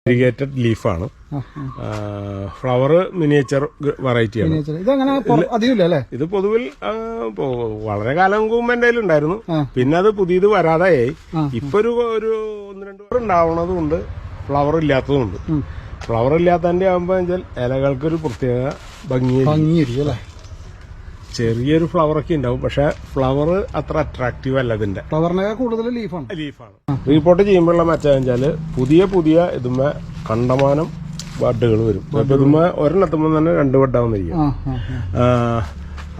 Irrigated ലീഫാണ്. Flower miniature വെറൈറ്റിയാണ്. ഇത് പൊതുവിൽ വളരെ കാലം മുമ്പ് എന്റെ ഉണ്ടായിരുന്നു. പിന്നെ അത് പുതിയത് വരാതായി. ഇപ്പൊ ഒരു 1-2 ഉണ്ടാവണതുണ്ട്, ഫ്ലവർ ഇല്ലാത്തതുണ്ട്. ഫ്ലവർ ഇല്ലാത്തതിന്റെ ആകുമ്പോ ഇലകൾക്കൊരു പ്രത്യേക ഭംഗിയായിരിക്കും. ചെറിയൊരു ഫ്ലവർ ഒക്കെ ഉണ്ടാവും, പക്ഷെ ഫ്ലവർ അത്ര അട്രാക്റ്റീവ് അല്ല. ഇതിന്റെ ഫ്ലവറിനേക്കാൾ കൂടുതൽ ലീഫാണ്. റീപോർട്ട് ചെയ്യുമ്പോഴുള്ള മെച്ചെന്ന് പുതിയ ഇതുമ്മ കണ്ടമാനം ബഡുകൾ വരും. ഇപ്പൊ ഇതുമ്മ ഒരെണ്ണത്തുമ്പോ തന്നെ 2 ബഡാവുന്നിരിക്കും.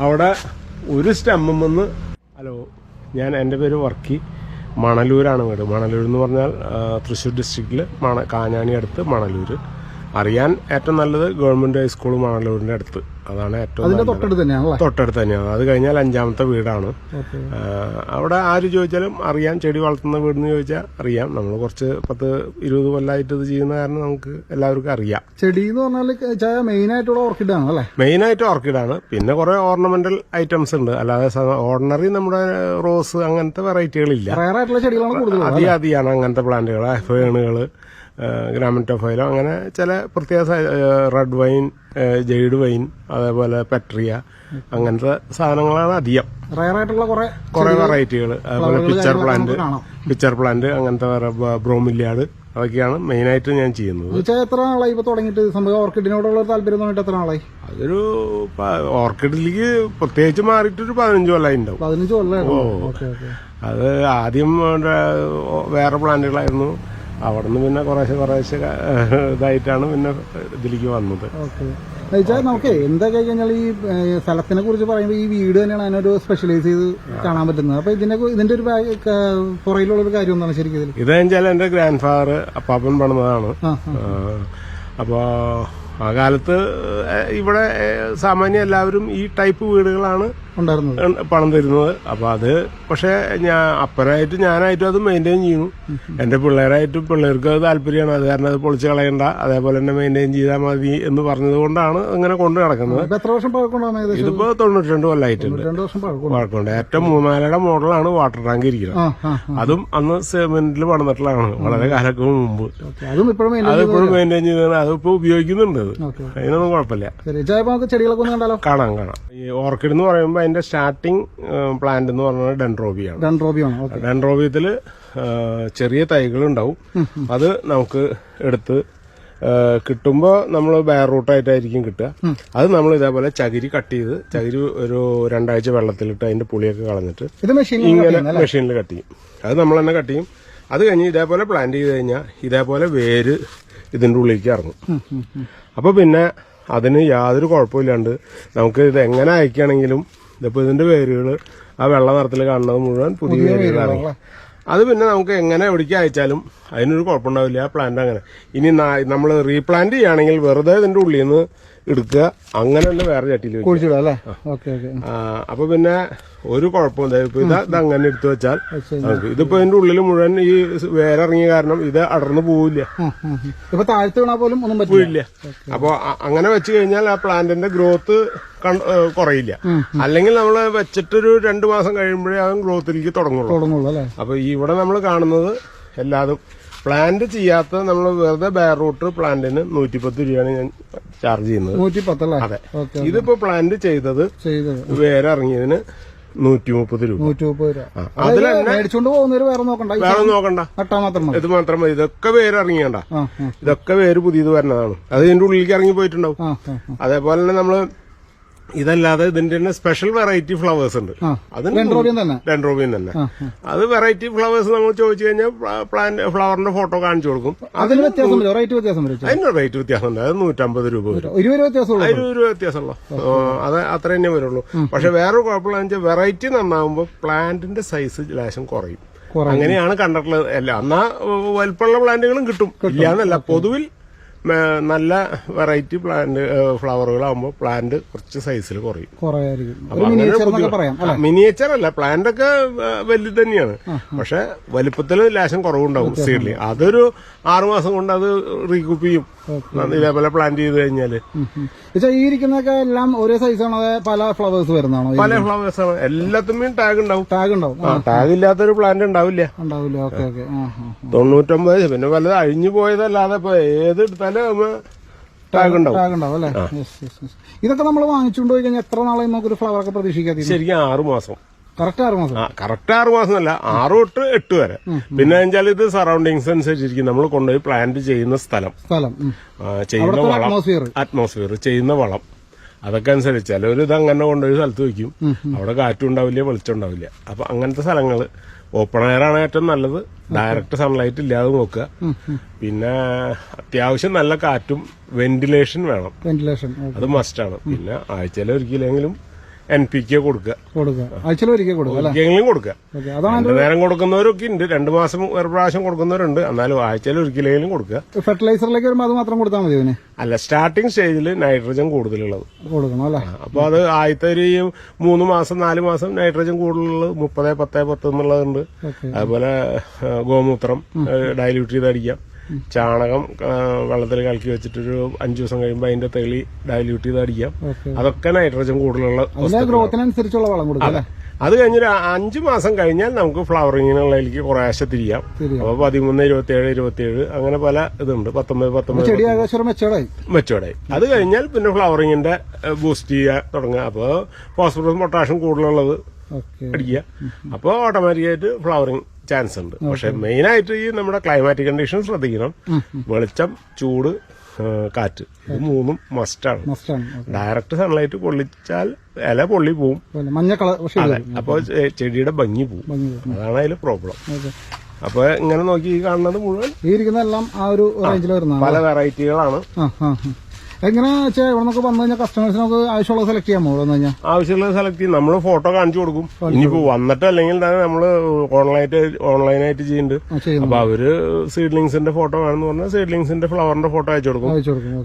അവിടെ ഒരു സ്റ്റെമ്മെന്ന് എന്റെ പേര് വർക്കി, മണലൂരാണ് വീട്. മണലൂർ എന്ന് പറഞ്ഞാൽ തൃശ്ശൂർ ഡിസ്ട്രിക്റ്റില് കാഞ്ഞാണി അടുത്ത് മണലൂര്. അറിയാൻ ഏറ്റവും നല്ലത് ഗവൺമെന്റ് ഹൈസ്കൂൾ മണലൂരിന്റെ അടുത്ത്. അതാണ് ഏറ്റവും തൊട്ടടുത്ത് തന്നെയാണ്. അത് കഴിഞ്ഞാൽ 5ാമത്തെ വീടാണ്. അവിടെ ആര് ചോദിച്ചാലും അറിയാം. ചെടി വളർത്തുന്ന വീടെന്ന് ചോദിച്ചാൽ അറിയാം. നമ്മൾ കുറച്ച് 10-20 കൊല്ലമായിട്ട് ഇത് ചെയ്യുന്ന കാരണം നമുക്ക് എല്ലാവർക്കും അറിയാം. ചെടി എന്ന് പറഞ്ഞാൽ മെയിനായിട്ടുള്ള ഓർക്കിഡാണ് അല്ലേ? മെയിനായിട്ട് ഓർക്കിഡാണ്. പിന്നെ കുറെ ഓർണമെന്റൽ ഐറ്റംസ് ഉണ്ട്. അല്ലാതെ ഓർഡിനറി നമ്മുടെ റോസ് അങ്ങനത്തെ വെറൈറ്റികളില്ല. അതിയാണ് അങ്ങനത്തെ പ്ലാന്റുകൾ, ഫേണുകള്, ഗ്രാമറ്റോഫൈലോ, അങ്ങനെ ചില പ്രത്യേക റെഡ് വൈൻ, ജെയ്ഡ് വൈൻ, അതേപോലെ പെട്രിയ, അങ്ങനത്തെ സാധനങ്ങളാണ് അധികം. കുറെ വെറൈറ്റികൾ. അതേപോലെ പിച്ചർ പ്ലാന്റ് അങ്ങനത്തെ ബ്രോമില്യാഡ്, അതൊക്കെയാണ് മെയിനായിട്ട് ഞാൻ ചെയ്യുന്നത്. എത്ര നാളായി ഇപ്പൊ തുടങ്ങിയിട്ട് ഓർക്കിഡിനോടുള്ള താല്പര്യം? എത്ര നാളായി? അതൊരു ഓർക്കിഡിലേക്ക് പ്രത്യേകിച്ച് മാറിയിട്ടൊരു 15 കൊല്ലമായി ഉണ്ടാവും. 15 കൊല്ലം. അത് ആദ്യം വേറെ പ്ലാന്റുകളായിരുന്നു. അവിടെ നിന്ന് പിന്നെ കുറേശ്ശെ ഇതായിട്ടാണ് പിന്നെ ഇതിലേക്ക് വന്നത്. നമുക്ക് എന്താ കഴിഞ്ഞാൽ ഈ സ്ഥലത്തിനെ കുറിച്ച് പറയുമ്പോൾ ഈ വീട് തന്നെയാണ് അതിനൊരു സ്പെഷ്യലൈസ് ചെയ്ത് കാണാൻ പറ്റുന്നത്. അപ്പൊ ഇതിന്റെ ഒരു പുറയിലുള്ള ഒരു കാര്യം എന്താണ് ശരിക്കും? ഇത് വെച്ചാൽ എന്റെ ഗ്രാൻഡ് ഫാദർ അപ്പാപ്പൻ പണിതാണ്. അപ്പോ ആ കാലത്ത് ഇവിടെ സാമാന്യം എല്ലാവരും ഈ ടൈപ്പ് വീടുകളാണ് പണം തരുന്നത്. അപ്പൊ അത് പക്ഷെ ഞാനായിട്ടും അത് മെയിൻറ്റെയിൻ ചെയ്യുന്നു. എന്റെ പിള്ളേർക്ക് അത് താല്പര്യമാണ്. അത് കാരണം അത് പൊളിച്ച് കളയണ്ട, അതേപോലെ തന്നെ മെയിൻറ്റെയിൻ ചെയ്താൽ മതി എന്ന് പറഞ്ഞത് കൊണ്ടാണ് അങ്ങനെ കൊണ്ട് നടക്കുന്നത്. ഇതിപ്പോ 92 കൊല്ലമായിട്ടുണ്ട് പഴക്കമുണ്ട്. ഏറ്റവും 3-4 മോഡലാണ് വാട്ടർ ടാങ്ക് ഇരിക്കുന്നത്. അതും അന്ന് സിമെന്റിൽ പണിതിട്ടുള്ളതാണ്, വളരെ കാലങ്ങൾക്ക് മുമ്പ്. അതിപ്പോഴും മെയിൻറ്റെയിൻ ചെയ്തതാണ്. അതിപ്പോ ഉപയോഗിക്കുന്നുണ്ട്. അതിനൊന്നും കുഴപ്പമില്ല. കാണാം. ഈ ഓർക്കിഡ് എന്ന് പറയുമ്പോൾ അതിന്റെ സ്റ്റാർട്ടിങ് പ്ലാന്റ് എന്ന് പറഞ്ഞാൽ ഡെൻഡ്രോബിയാണ്. ഡെൻഡ്രോബിയത്തില് ചെറിയ തൈകൾ ഉണ്ടാവും. അത് നമുക്ക് എടുത്ത് കിട്ടുമ്പോ നമ്മൾ ബയർ റൂട്ടായിട്ടായിരിക്കും കിട്ടുക. അത് നമ്മൾ ഇതേപോലെ ചകിരി കട്ട് ചെയ്ത് ഒരു 2 ആഴ്ച വെള്ളത്തിലിട്ട് അതിന്റെ പുളിയൊക്കെ കളഞ്ഞിട്ട് ഇങ്ങനെ മെഷീനിൽ കട്ട് ചെയ്യും. അത് നമ്മൾ തന്നെ കട്ട് ചെയ്യും. അത് കഴിഞ്ഞ് ഇതേപോലെ പ്ലാന്റ് ചെയ്ത് കഴിഞ്ഞാൽ ഇതേപോലെ വേര് ഇതിന്റെ ഉള്ളിലേക്ക് ഇറങ്ങും. അപ്പൊ പിന്നെ അതിന് യാതൊരു കുഴപ്പമില്ലാണ്ട് നമുക്ക് ഇത് എങ്ങനെ അയക്കുകയാണെങ്കിലും ഇതിപ്പോ ഇതിന്റെ വേരുകൾ ആ വെള്ള നിറത്തിൽ കാണുന്നത് മുഴുവൻ പുതിയ വേരുകളാണ്. അത് പിന്നെ നമുക്ക് എങ്ങനെ എവിടേക്ക് അയച്ചാലും അതിനൊരു കുഴപ്പമുണ്ടാവില്ല. ആ പ്ലാന്റ് അങ്ങനെ ഇനി നമ്മൾ റീപ്ലാന്റ് ചെയ്യുകയാണെങ്കിൽ വെറുതെ ഇതിന്റെ ഉള്ളിൽ നിന്ന് എടുക്കുക, അങ്ങനെ തന്നെ വേറെ ചട്ടിയിൽ അപ്പൊ പിന്നെ ഒരു കുഴപ്പമില്ല. ഇപ്പൊ ഇത് അങ്ങനെ എടുത്തു വെച്ചാൽ ഇതിപ്പോ ഇതിന്റെ ഉള്ളിൽ മുഴുവൻ ഈ വേരിറങ്ങിയ കാരണം ഇത് അടർന്നു പോവില്ല, പോയില്ല. അപ്പൊ അങ്ങനെ വെച്ച് കഴിഞ്ഞാൽ ആ പ്ലാന്റിന്റെ ഗ്രോത്ത് കുറയില്ല. അല്ലെങ്കിൽ നമ്മൾ വെച്ചിട്ടൊരു 2 മാസം കഴിയുമ്പോഴേ ആ ഗ്രോത്തിലേക്ക് തുടങ്ങുള്ളൂ. അപ്പൊ ഇവിടെ നമ്മൾ കാണുന്നത് എല്ലാതും പ്ലാന്റ് ചെയ്യാത്ത നമ്മൾ വെറുതെ ബയർ റൂട്ട് പ്ലാന്റിന് 110 രൂപയാണ് ഞാൻ ചാർജ് ചെയ്യുന്നത്. 110. അതെ. ഇതിപ്പോ പ്ലാന്റ് ചെയ്തത് വേറെ ഇറങ്ങിയതിന് 130 രൂപ. അതിൽ വേറെ നോക്കണ്ട, ഇത് മാത്രം മതി. ഇതൊക്കെ വേര് ഇറങ്ങിയണ്ട, ഇതൊക്കെ വേര് പുതിയത് വരുന്നതാണ്. അത് ഇതിന്റെ ഉള്ളിലേക്ക് ഇറങ്ങി പോയിട്ടുണ്ടാവും. അതേപോലെ തന്നെ നമ്മള് ഇതല്ലാതെ ഇതിന്റെ തന്നെ സ്പെഷ്യൽ വെറൈറ്റി ഫ്ലവേഴ്സ് ഉണ്ട്. അത് ഡെൻഡ്രോബിയൻ തന്നെ. അത് വെറൈറ്റി ഫ്ലവേഴ്സ് നമ്മൾ ചോദിച്ചു കഴിഞ്ഞാൽ ഫ്ലവറിന്റെ ഫോട്ടോ കാണിച്ചു കൊടുക്കും. അതിന് റേറ്റ് വ്യത്യാസമുണ്ട്. അത് 150 രൂപ വരും. 20 രൂപ വ്യത്യാസമുള്ളൂ. അത് അത്ര തന്നെ വരുള്ളൂ. പക്ഷെ വേറൊരു കുഴപ്പമുള്ള വെച്ചാൽ വെറൈറ്റി നന്നാവുമ്പോൾ പ്ലാന്റിന്റെ സൈസ് ലേശം കുറയും. അങ്ങനെയാണ് കണ്ടിട്ടുള്ളത്. എല്ലാം എന്നാ വലിപ്പമുള്ള പ്ലാന്റുകളും കിട്ടും, ഇല്ലാന്നല്ല. പൊതുവിൽ നല്ല വെറൈറ്റി പ്ലാന്റ് ഫ്ലവറുകളാകുമ്പോൾ പ്ലാന്റ് കുറച്ച് സൈസിൽ കുറയും. മിനിയേച്ചർ അല്ല, പ്ലാന്റ് ഒക്കെ വലുത് തന്നെയാണ്. പക്ഷെ വലിപ്പത്തിൽ ലേശം കുറവുണ്ടാവും സീഡിൽ. അതൊരു 6 മാസം കൊണ്ട് അത് റീകൂപ്പ് ചെയ്യും. ഇതേപോലെ പ്ലാന്റ് ചെയ്ത് കഴിഞ്ഞാല്. ഈ ഇരിക്കുന്നതൊക്കെ എല്ലാം ഒരേ സൈസാണോ, പല ഫ്ലവേഴ്സ് വരുന്നതാണോ? പല ഫ്ലവേഴ്സ് ആണ്. എല്ലാത്തിനും ടാഗ് ഉണ്ടാവും. ടാഗ് ഉണ്ടാവും. ടാഗ് ഇല്ലാത്തൊരു പ്ലാന്റ് ഉണ്ടാവില്ല. Okay okay. 99 പിന്നെ വല്ലത് അഴിഞ്ഞു പോയതല്ലാതെ ഇപ്പൊ ഏത് എടുത്താലും ടാഗ് ഉണ്ടാവും. ടാഗ് ഉണ്ടാവും അല്ലേ? ഇതൊക്കെ നമ്മൾ വാങ്ങിച്ചുകൊണ്ട് പോയി കഴിഞ്ഞാൽ എത്ര നാളെ നമുക്കൊരു ഫ്ലവർ ഒക്കെ പ്രതീക്ഷിക്കാതെ? ശരിക്കും 6 മാസം. കറക്റ്റ് 6 മാസം? കറക്റ്റ് 6 മാസമല്ല, 6 തൊട്ട് 8 വരെ. പിന്നെ വെച്ചാൽ ഇത് സറൗണ്ടിങ്സ് അനുസരിച്ചിരിക്കും. നമ്മൾ കൊണ്ടുപോയി പ്ലാന്റ് ചെയ്യുന്ന സ്ഥലം, ചെയ്യുന്ന വളം, അറ്റ്മോസ്ഫിയർ, ചെയ്യുന്ന വളം, അതൊക്കെ അനുസരിച്ച് ചിലവർ ഇത് അങ്ങനെ കൊണ്ടുപോയി സ്ഥലത്ത് വെക്കും. അവിടെ കാറ്റും ഉണ്ടാവില്ല, വെളിച്ചം ഉണ്ടാവില്ല. അപ്പൊ അങ്ങനത്തെ സ്ഥലങ്ങള് ഓപ്പൺ എയർ ആണ് ഏറ്റവും നല്ലത്. ഡയറക്റ്റ് സൺലൈറ്റ് ഇല്ലാതെ നോക്കുക. പിന്നെ അത്യാവശ്യം നല്ല കാറ്റും വെന്റിലേഷൻ വേണം. അത് മസ്റ്റാണ്. പിന്നെ ആഴ്ചയിൽ ഒരിക്കലെങ്കിലും NPK കൊടുക്കുക. ഒരിക്കലെങ്കിലും കൊടുക്കുക. 2 നേരം കൊടുക്കുന്നവരൊക്കെ ഉണ്ട്. 2 മാസം ഒരു പ്രാവശ്യം കൊടുക്കുന്നവരുണ്ട്. എന്നാലും ആഴ്ചയിൽ ഒരിക്കലെങ്കിലും കൊടുക്കുക. ഫെർട്ടിലൈസറിലേക്ക് വരുമ്പോൾ അത് മാത്രം കൊടുത്താൽ മതി? അല്ല, സ്റ്റാർട്ടിംഗ് സ്റ്റേജിൽ നൈട്രജൻ കൂടുതലുള്ളത് കൊടുക്കണം അല്ലേ? അപ്പൊ അത് ആദ്യത്തെ ഒരു 3 മാസം 4 മാസം നൈട്രജൻ കൂടുതലുള്ളത് 30-10-10 എന്നുള്ളതുണ്ട്. അതുപോലെ ഗോമൂത്രം ഡൈല്യൂട്ട് ചെയ്ത് അടിക്കാം. ചാണകം വെള്ളത്തിൽ കലക്കി വെച്ചിട്ടൊരു 5 ദിവസം കഴിയുമ്പോൾ അതിന്റെ തെളി ഡൈല്യൂട്ട് ചെയ്ത് അടിക്കാം. അതൊക്കെ നൈട്രജൻ കൂടുതലുള്ള ഗ്രോത്തിനനുസരിച്ചുള്ള വളം കൊടുക്കാം. അത് കഴിഞ്ഞൊരു 5 മാസം കഴിഞ്ഞാൽ നമുക്ക് ഫ്ലവറിങ്ങിനുള്ളതിലേക്ക് കുറേശ്ശെ തിരിയാം. അപ്പൊ 13, 27 അങ്ങനെ പല ഇതുണ്ട്. 19 മെച്ചോർഡായി. അത് കഴിഞ്ഞാൽ പിന്നെ ഫ്ലവറിങ്ങിന്റെ ബൂസ്റ്റ് ചെയ്യാൻ തുടങ്ങുക. അപ്പൊ ഫോസ്ഫറസ് പൊട്ടാഷ്യം കൂടുതലുള്ളത് അടിക്കുക. അപ്പോൾ ഓട്ടോമാറ്റിക്കായിട്ട് ഫ്ലവറിങ് ചാൻസ് ഉണ്ട്. പക്ഷെ മെയിനായിട്ട് ഈ നമ്മുടെ ക്ലൈമാറ്റിക് കണ്ടീഷൻ ശ്രദ്ധിക്കണം. വെളിച്ചം, ചൂട്, കാറ്റ്, ഇത് 3ഉം മസ്റ്റാണ്. ഡയറക്റ്റ് സൺലൈറ്റ് പൊള്ളിച്ചാൽ ഇല പൊള്ളി പോവും. അതെ, അപ്പൊ ചെടിയുടെ ഭംഗി പോവും. അതാണ് അതിൽ പ്രോബ്ലം. അപ്പൊ ഇങ്ങനെ നോക്കി ഈ കാണുന്നത് മുഴുവൻ ഇരിക്കുന്നതെല്ലാം ആ ഒരു റേഞ്ചിൽ വരുന്ന പല വെറൈറ്റികളാണ്. എങ്ങനെ വെച്ചാൽ ഇവിടെ നിന്നൊക്കെ വന്നു കഴിഞ്ഞാൽ കസ്റ്റമേഴ്സിനൊക്കെ ആവശ്യമുള്ളത് സെലക്ട് ചെയ്യാമോ? വന്നു കഴിഞ്ഞാൽ ആവശ്യമുള്ളത് സെലക്ട് ചെയ്യും. നമ്മൾ ഫോട്ടോ കാണിച്ചു കൊടുക്കും. ഇനിയിപ്പോ വന്നിട്ട് അല്ലെങ്കിൽ തന്നെ നമ്മള് ഓൺലൈനായിട്ട് ചെയ്യുന്നുണ്ട്. അപ്പൊ അവര് സീഡ്ലിങ്സിന്റെ ഫോട്ടോ വേണമെന്ന് പറഞ്ഞാൽ സീഡ്ലിങ്സിന്റെ ഫ്ലവറിന്റെ ഫോട്ടോ അയച്ചു കൊടുക്കും.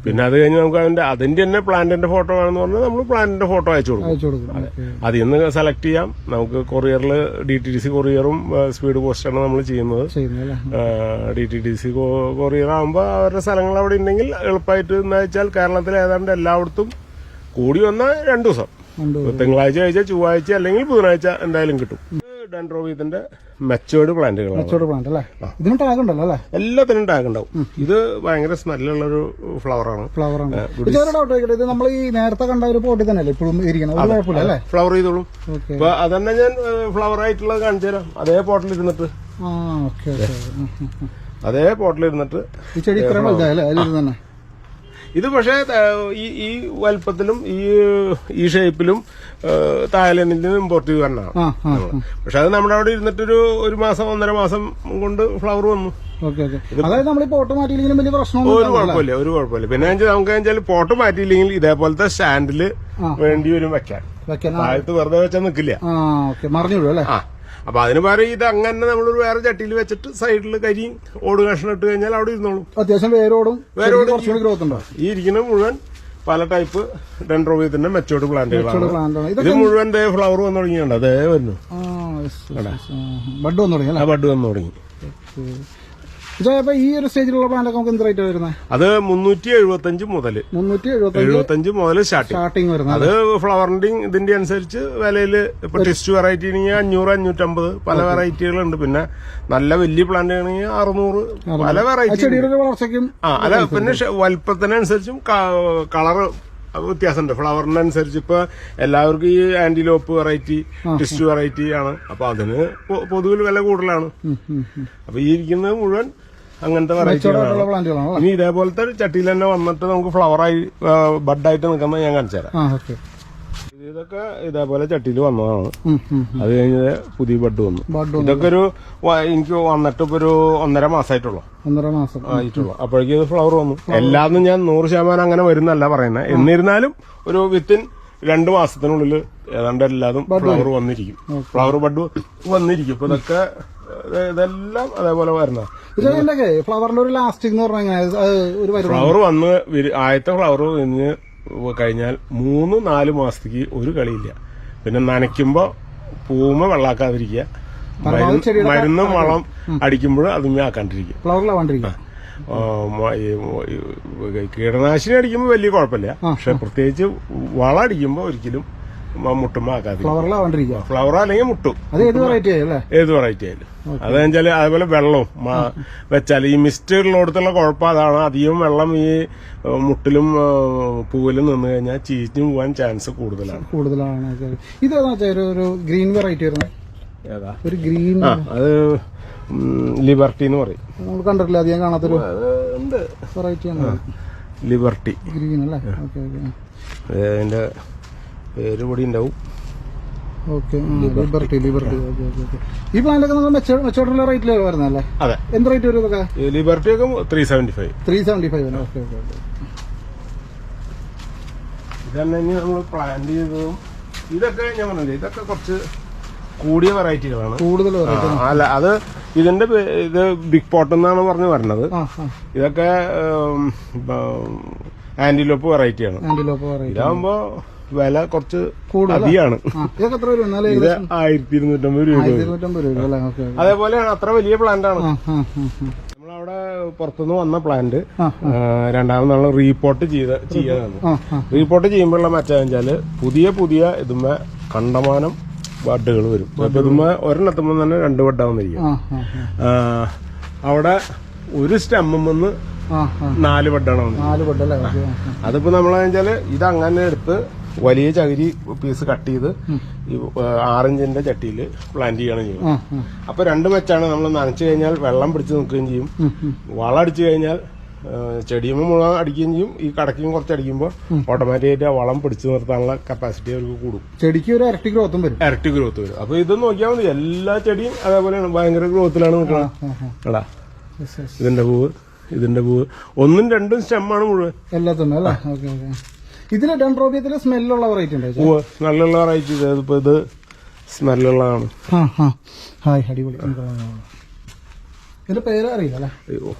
പിന്നെ അത് കഴിഞ്ഞ് നമുക്ക് അതിന്റെ തന്നെ പ്ലാന്റിന്റെ ഫോട്ടോ വേണമെന്ന് പറഞ്ഞാൽ നമ്മൾ പ്ലാന്റിന്റെ ഫോട്ടോ അയച്ചു കൊടുക്കും. അതിൽ നിന്ന് സെലക്ട് ചെയ്യാം. നമുക്ക് കൊറിയറിൽ DTDC കൊറിയറും സ്പീഡ് പോസ്റ്റാണ് നമ്മൾ ചെയ്യുന്നത്. DTDC കൊറിയർ ആകുമ്പോൾ അവരുടെ സ്ഥലങ്ങൾ അവിടെ ഉണ്ടെങ്കിൽ എളുപ്പമായിട്ട് എന്ന് വെച്ചാൽ കേരളത്തിലെ ഏതാണ്ട് എല്ലായിടത്തും കൂടി വന്നാൽ 2 ദിവസം, തിങ്കളാഴ്ച കഴിച്ചാൽ ചൊവ്വാഴ്ച അല്ലെങ്കിൽ ബുധനാഴ്ച എന്തായാലും കിട്ടും. ഡെൻഡ്രോബിയത്തിന്റെ മെച്ചേർഡ് പ്ലാന്റുകളാണ്. എല്ലാത്തിനും ടാഗ് ഉണ്ടാവും. ഇത് ഭയങ്കര സ്മെല്ലുള്ളൊരു ഫ്ലവറാണ്. ഇത് നമ്മൾ ഈ നേരത്തെ കണ്ട ഒരു പോട്ടി തന്നെയല്ലേ ഇപ്പോഴും ഇരിക്കണം? ഫ്ലവർ ചെയ്തോളും. അപ്പൊ അതന്നെ ഞാൻ ഫ്ലവർ ആയിട്ടുള്ളത് കാണിച്ചു തരാം. അതേ പോട്ടിലിരുന്നിട്ട് ഇത് പക്ഷേ ഈ വലുപ്പത്തിലും ഈ ഷേപ്പിലും തായ്ലൻഡിൽ നിന്ന് ഇമ്പോർട്ട് ചെയ്ത് തന്നെയാണ്. പക്ഷെ അത് നമ്മുടെ അവിടെ ഇരുന്നിട്ടൊരു 1 മാസം 1.5 മാസം കൊണ്ട് ഫ്ലവർ വന്നു. ഒരു കുഴപ്പമില്ല. പിന്നെ നമുക്ക് പോട്ട് മാറ്റിയില്ലെങ്കിൽ ഇതേപോലത്തെ സ്റ്റാൻഡില് വേണ്ടി വരും വെക്കാൻ. താഴത്ത് വെറുതെ വെച്ചാൽ നിൽക്കില്ല, മറിഞ്ഞു അല്ലേ? അപ്പൊ അതിന് പകരം ഇത് അങ്ങനെ നമ്മളൊരു വേറെ ചട്ടിയിൽ വെച്ചിട്ട് സൈഡിൽ കരിയും ഓട് കഷ്ണം ഇട്ട് കഴിഞ്ഞാൽ അവിടെ ഇരുന്നോളും. അത്യാവശ്യം വേരോടും ഈ ഇരിക്കുന്ന മുഴുവൻ പല ടൈപ്പ് ഡെൻഡ്രോബിയത്തിന്റെ മെച്ചോർഡ് പ്ലാന്റുകളാണ്. ഇത് മുഴുവൻ ഫ്ലവർ വന്നു തുടങ്ങിയുണ്ട്. അതേ വരുന്നു, ബഡ് വന്നു തുടങ്ങി. ഈ ഒരു സ്റ്റേജിലുള്ള പ്ലാന്റ് നമുക്ക് എന്ത് റേറ്റ് വരുന്നത്? അത് 375 മുതൽ 375 മുതൽ സ്റ്റാർട്ടിങ് വരുന്നത്. അത് ഫ്ലവറിന്റെ ഇതിന്റെ അനുസരിച്ച് വിലയിൽ ഇപ്പൊ ടെസ്റ്റ് വെറൈറ്റി ആണെങ്കിൽ 500-550 പല വെറൈറ്റികളുണ്ട്. പിന്നെ നല്ല വലിയ പ്ലാന്റ് ആണെങ്കിൽ 600 പല വെറൈറ്റി. വളർച്ചയ്ക്കും അല്ല, പിന്നെ വലുപ്പത്തിനനുസരിച്ചും കളറ് വ്യത്യാസമുണ്ട്. ഫ്ലവറിനനുസരിച്ച് ഇപ്പൊ എല്ലാവർക്കും ഈ ആന്റിലോപ്പ് വെറൈറ്റി, ടെസ്റ്റ് വെറൈറ്റി ആണ്. അപ്പൊ അതിന് പൊതുവിൽ വില കൂടുതലാണ്. അപ്പൊ ഈ ഇരിക്കുന്നത് മുഴുവൻ അങ്ങനത്തെ വെറൈറ്റികളാണ്. ഇനി ഇതേപോലത്തെ ചട്ടിയിൽ തന്നെ വന്നിട്ട് നമുക്ക് ഫ്ലവറായി ബഡായിട്ട് നിൽക്കുന്നത് ഞാൻ കാണിച്ചു തരാം. ഇതൊക്കെ ഇതേപോലെ ചട്ടിയിൽ വന്നതാണ്. അത് കഴിഞ്ഞ് പുതിയ ബഡ് വന്നു. ഇതൊക്കെ എനിക്ക് വന്നിട്ട് ഇപ്പൊ ഒരു 1.5 മാസമായിട്ടുള്ളൂ. അപ്പോഴേക്കും ഇത് ഫ്ലവർ വന്നു. എല്ലാന്നും ഞാൻ 100% അങ്ങനെ വരുന്നല്ല പറയുന്നത്. എന്നിരുന്നാലും ഒരു വിത്തിൻ 2 മാസത്തിനുള്ളിൽ ഏതാണ്ട് എല്ലാതും ഫ്ലവർ വന്നിരിക്കും. ഫ്ലവർ ബഡ് വന്നിരിക്കും. ഇപ്പൊ ഇതെല്ലാം അതേപോലെ വരുന്ന ഫ്ലവറിന്റെ ഒരു ലാസ്റ്റിംഗ് എന്ന് പറഞ്ഞാൽ ഫ്ലവർ വന്ന് ആദ്യത്തെ ഫ്ലവർ വന്ന് കഴിഞ്ഞാൽ 3-4 മാസത്തേക്ക് ഒരു കളിയില്ല. പിന്നെ നനയ്ക്കുമ്പോ പൂമ വെള്ളാക്കാതിരിക്കുക, മരുന്നും വളം അടിക്കുമ്പോൾ അതുമേ ആക്കാണ്ടിരിക്കുക. കീടനാശിനി അടിക്കുമ്പോൾ വലിയ കുഴപ്പമില്ല, പക്ഷെ പ്രത്യേകിച്ച് വളം അടിക്കുമ്പോൾ ഒരിക്കലും മുട്ടുമ്പോ ആക്കാതെ ഫ്ലവർ അല്ലെങ്കിൽ മുട്ടും. ഏത് വെറൈറ്റി ആയാലും അതെന്ന് വെച്ചാല് അതുപോലെ വെള്ളവും വെച്ചാൽ ഈ മിസ്റ്റ് ഉള്ളിടത്തുള്ള കുഴപ്പം അതാണ്. അധികം വെള്ളം ഈ മുട്ടിലും പൂവിലും നിന്ന് കഴിഞ്ഞാൽ ചീഞ്ഞു പോകാൻ ചാൻസ് കൂടുതലാണ്. ഒരു ഗ്രീൻ വെറൈറ്റി ഏതാ ഒരു ഗ്രീൻ? അത് ലിബർട്ടി എന്ന് പറയും. നമ്മൾ കണ്ടിട്ടില്ല, അധികം കാണാത്തൊരു വെറൈറ്റിയാണ് ലിബർട്ടി ഗ്രീൻ അല്ലേ? അതിന്റെ പേര് കൂടി ഉണ്ടാവും. ലിബർട്ടി. ഈ പ്ലാന്റൊക്കെ നമ്മൾ മെച്ചോട്ടുള്ള റേറ്റിലാണ് വരുന്നല്ലേ? അതെ. എന്ത് റേറ്റ് വരും ഇതൊക്കെ? ലിബർട്ടി ഒക്കെ 375. ഇതന്നെ നമ്മൾ പ്ലാന്റ് ചെയ്തതും ഇതൊക്കെ ഞാൻ പറഞ്ഞില്ലേ, ഇതൊക്കെ കുറച്ച് കൂടിയ വെറൈറ്റികളാണ്. കൂടുതൽ അല്ല, അത് ഇതിന്റെ ഇത് ബിഗ് പോട്ട് എന്നാണ് പറഞ്ഞു വരുന്നത്. ഇതൊക്കെ ആന്റിലോപ്പ് വെറൈറ്റിയാണ്. ഇതാകുമ്പോ വില കുറച്ച് അധികമാണ്. ഇത് 1250 രൂപ. അതേപോലെയാണ്, അത്ര വലിയ പ്ലാന്റ് ആണ്. നമ്മളവിടെ പുറത്തുനിന്ന് വന്ന പ്ലാന്റ് രണ്ടാമത് നമ്മൾ റീപോർട്ട് ചെയ്തതാണ്. റീപോർട്ട് ചെയ്യുമ്പോഴുള്ള മറ്റേന്ന് വെച്ചാല് പുതിയ ഇതുമ്മ കണ്ടമാനം ബഡ്ഡുകൾ വരും. അപ്പൊ ഇതുമ്മ ഒരെണ്ണത്തുമ്പോ തന്നെ 2 ബഡ്ഡാവുന്നിരിക്കും. അവിടെ ഒരു സ്റ്റെമ്മെന്ന് 4 ബഡ്ഡാണ്. അതിപ്പോ നമ്മളെന്ന് വെച്ചാല് ഇത് അങ്ങനെ എടുത്ത് വലിയ ചകിരി പീസ് കട്ട് ചെയ്ത് ഈ 6 ഇഞ്ചിന്റെ ചട്ടിയിൽ പ്ലാന്റ് ചെയ്യണം ചെയ്യും. അപ്പൊ 2 വെച്ചാണ് നമ്മൾ നനച്ചു കഴിഞ്ഞാൽ വെള്ളം പിടിച്ച് നിൽക്കുകയും ചെയ്യും. വളം അടിച്ചു കഴിഞ്ഞാൽ ചെടിയുമ്പോൾ മുഴുവൻ അടിക്കുകയും ചെയ്യും. ഈ കടക്കും കുറച്ച് അടിക്കുമ്പോൾ ഓട്ടോമാറ്റിക്കായിട്ട് ആ വളം പിടിച്ചു നിർത്താനുള്ള കപ്പാസിറ്റി അവർക്ക് കൂടും. ചെടിക്ക് ഒരു ഇരട്ടി ഗ്രോത്ത് വരും. അപ്പൊ ഇത് നോക്കിയാൽ മതി, എല്ലാ ചെടിയും അതേപോലെയാണ്, ഭയങ്കര ഗ്രോത്തിലാണ് നിൽക്കുന്നത്. എടാ ഇതിന്റെ പൂവ് 1ഉം 2ഉം സ്റ്റെമ്മാണ് മുഴുവൻ എല്ലാത്തിനും അല്ലേ? ഇതിന് ഡെൻഡ്രോബിയത്തില് സ്മെല്ലുള്ള വെറൈറ്റി ഉണ്ട്? സ്മെല്ലുള്ള വെറൈറ്റി. ഇപ്പൊ ഇത് സ്മെല്ലുള്ളതാണ്. അടിപൊളി. ഇതിന്റെ പേര് അറിയില്ല?